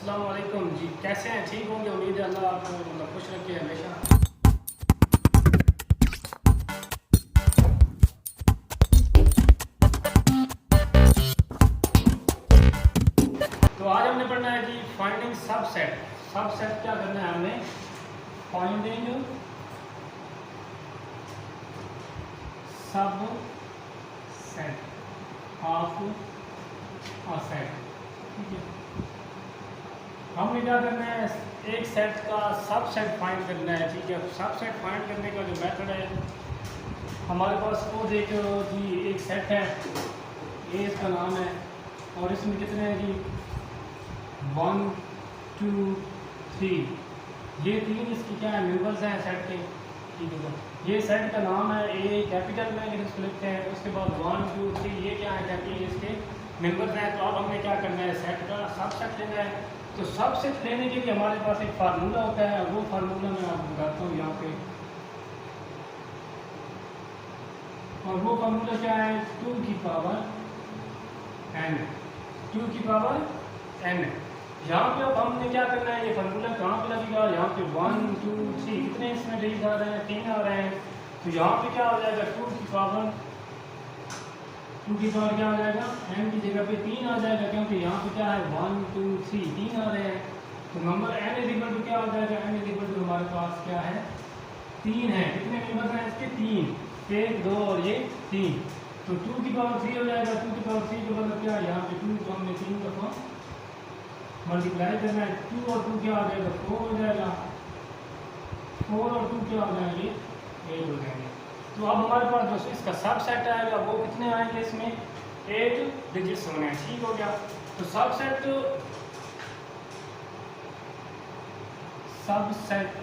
अस्सलाम वालेकुम जी, कैसे हैं? ठीक होंगे, उम्मीद है अल्लाह आपको मतलब खुश रखे हमेशा। तो आज हमने पढ़ना है जी फाइंडिंग सबसेट। सबसेट क्या करना है हमने? फाइंडिंग सब सेट ऑफ अ सेट। ठीक है, हमने क्या करना है, एक सेट का सबसेट फाइंड करना है। ठीक है, सबसेट फाइंड करने का जो मेथड है, हमारे पास सपोज एक जी एक सेट है, ए इसका नाम है, और इसमें कितने हैं जी 1 2 3, ये तीन इसकी क्या है मेंबर्स हैं सेट के। ठीक है, तो ये सेट का नाम है, ए कैपिटल में अगर इसको लिखते हैं, उसके बाद 1 2 3 ये क्या है कैपिटल इसके मेंबर्स हैं। तो अब हमने क्या करना है, सेट का सबसेट लेना है। तो सबसेट लेने के लिए हमारे पास एक फार्मूला होता है, वो फार्मूला मैं आपको बताता हूँ यहाँ पे। और वो फार्मूला क्या है, 2 की पावर n, 2 की पावर n। यहाँ पे अब हमने क्या करना है, ये फार्मूला कहाँ पे लगेगा, यहाँ पे 1 2 3 कितने इसमें डिजिट आ रहे हैं, 3 आ रहे हैं। तो यहाँ पे क्या हो जाएगा, 2 की पावर क्या आ जाएगा, n की जगह पे 3 आ जाएगा, क्योंकि यहाँ पे क्या है 1 2 3 3 आ रहे हैं। तो number n is equal to क्या हो जाएगा, n इज इक्वल टू हमारे पास क्या है 3 है। कितने नंबर हैं इसके, 3, 1 2 और ये 3। तो 2 की पावर 3 हो जाएगा। 2 की पावर 3 का मतलब क्या है, यहाँ पे 2 को हमने 3 दफा मल्टीप्लाई करना है। 2 और 2 क्या आ जाएगा, 4 हो जाएगा। 4 और 2 क्या हो जाएंगे, 8 हो जाएंगे। तो अब हमारे पास जो इसका सबसेट आएगा वो कितने आएंगे, इसमें 8 डिजिट्स होने हैं। ठीक हो गया। तो सबसेट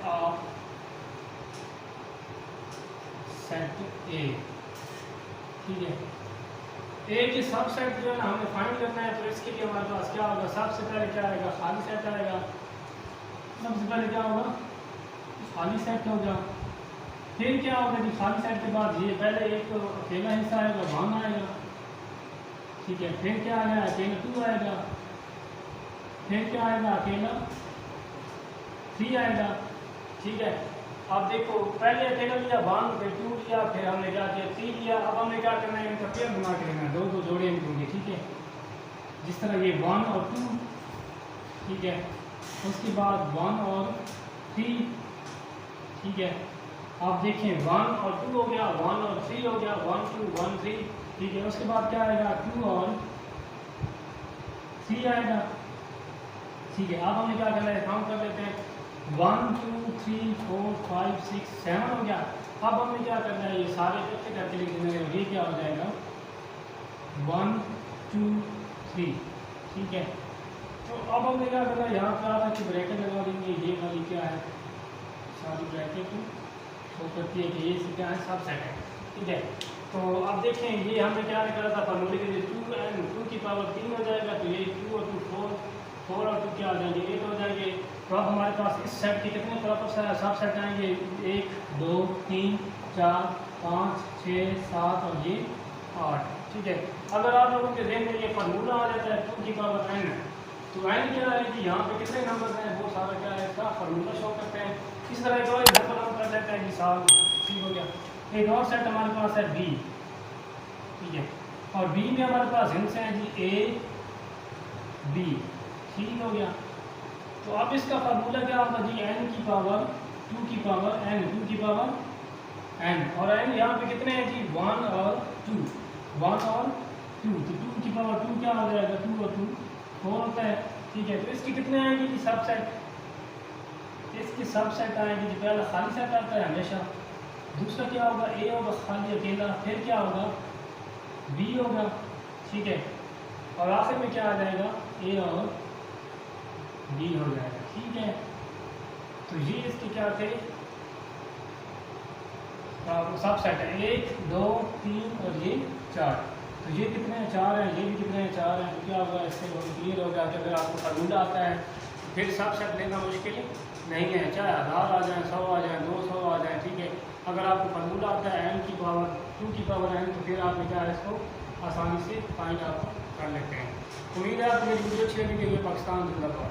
ऑफ सेट ए। ठीक है, ए के सबसेट जो है ना हमें फाइंड करना है। तो इसके लिए हमारे पास क्या होगा, सबसे पहले क्या आएगा, खाली सेट आएगा। सबसे पहले क्या होगा, खाली सेट होगा। फिर क्या होगा जी, खाली सेट के बाद ये पहले एक तो अकेला हिस्सा आएगा, 1 आएगा। ठीक है, फिर क्या आएगा, अकेला 2 आएगा। फिर क्या आएगा, अकेला 3 आएगा। ठीक है, अब देखो पहले अकेला लिया 1, फिर 2 लिया, फिर हमने क्या किया 3 लिया। अब हमने क्या करना है, इनका पेयर बना के लेना है, दो जोड़े इनके होंगे। ठीक है, जिस तरह ये 1 और 2। ठीक है, उसके बाद 1 और 3। ठीक है, आप देखें 1 और 2 हो गया, 1 और 3 हो गया, 1 2 1 3। ठीक है, उसके बाद क्या आएगा, 2 और 3 आएगा। ठीक है, अब हमें क्या करना है, काउंट कर लेते हैं। 1 2 3 4 5 6 7 हो गया। अब हमें क्या करना है, ये सारे इकट्ठे करके लिख देना है। ये क्या हो जाएगा 1 2 3। ठीक है, तो अब हमें क्या करना है, यहाँ पे आता है कि ब्रैकेट लगा देंगे। ये वाली क्या है, सारी ब्रैकेट वो करती है कि ये क्या है, सबसेट है। ठीक है, तो अब देखें ये हमने क्या निकाला था फार्मूले के लिए, 2 की पावर 3 हो जाएगा। तो ये 2 और 2 4, 4 और 2 क्या हो जाएंगे, 8 हो जाएंगे। तो अब हमारे पास इस सेट के कितने प्रॉपर सबसेट आएंगे, 1 2 3 4 5 6 7 और ये 8। ठीक है, अगर आप लोगों के जहन में ये फार्मूला आ जाता है 2 की पावर n, तो n क्या है कि यहाँ पे कितने नंबर हैं, वो सारा क्या है इसका फार्मूला शो करते हैं। इस तरह एक और एग्जाम्पल हम कर लेते हैं मिसाल। ठीक हो गया, एक और सेट हमारे पास है बी। ठीक है, और बी में हमारे पास हिंट्स हैं जी ए बी। ठीक हो गया, तो अब इसका फार्मूला क्या होगा जी, n की पावर 2 की पावर n, 2 की पावर n। और n यहाँ पे कितने हैं जी, 1 और 2, 1 और 2। तो 2 की पावर 2 क्या हो जाएगा, 2 और 2 4 होता है। ठीक है, तो इसकी कितने आएंगे जी सबसेट, इसकी सबसेट आएगी जी, पहला खाली सेट आता है हमेशा। दूसरा क्या होगा, ए होगा खाली अकेला। फिर क्या होगा, बी होगा। ठीक है, और आखिर में क्या आ जाएगा, ए और बी हो जाएगा। ठीक है, तो ये इसके क्या थे, सबसेट है 1 2 3 और ये 4। तो ये कितने हैं, 4 हैं। ये भी कितने हैं, 4 हैं। तो क्या होगा, इससे क्लियर होगा कि अगर आपको फार्मूला आता है फिर सबसेट लेना मुश्किल नहीं है, चाहे 1000 आ जाए, 100 आ जाए, 200 आ जाए। ठीक है, अगर आपको फार्मूला आता है n की पावर 2 की पावर n, तो फिर आप क्या है इसको आसानी से फाइंड आप कर लेते हैं। उम्मीद है आपको मेरी वीडियो अच्छी लगी। पाकिस्तान जिंदाबाद।